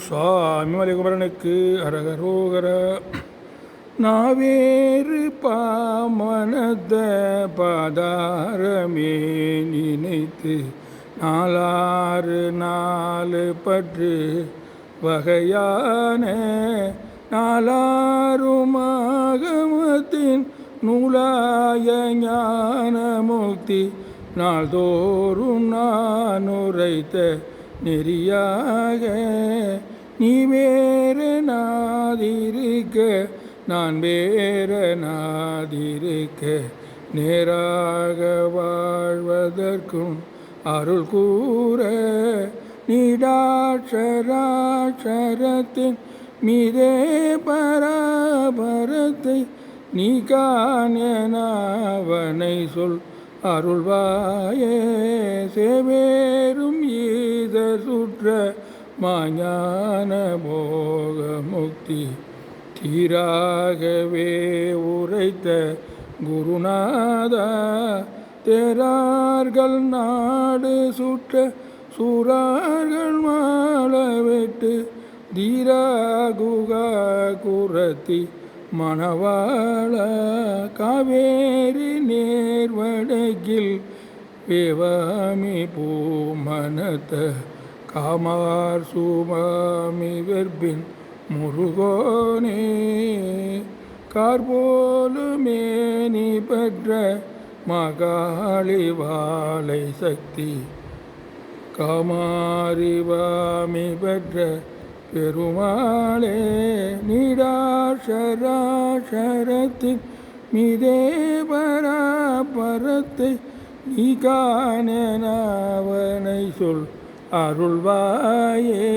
சாமி மலைகுமரனுக்கு அரகரோகர. நாவேறு பாமனத பாதாரமே நினைத்து நாலாறு நாலு பற்று வகையான நாலாருமாகமத்தின் நூலாய ஞான முக்தி நாள்தோறும் நான் உரைத்த நெறியாக நீ வேற நாதிருக்க நான் வேற நாதிருக்க நேராக வாழ்வதற்கும் அருள் கூற நீடாட்சராட்சரத்தின் மீதே பராபரத்தை நீ காணவனை சொல் அருள்வாயே. சேவேரும் ஈத சுற்ற மாஞான போக முக்தி தீராகவே உரைத்த குருநாதா தேரார்கள் நாடு சுற்ற சூரார்கள் மாளவிட்டு தீராகுகா குரத்தி மணவாள காவேரி நேர்வடகில் வேவாமி பூமனத்த காமார் சுமாமி வெற்பின் முருகோனே கார்போலுமேனி பெற்ற மகாளி வாழை சக்தி காமாரிவாமி பெற்ற பெருமாளே நீடாட்சராட்சரத்தின் மீதே பராபரத்தை நீ காணவனை சொல் அருள்வாயே.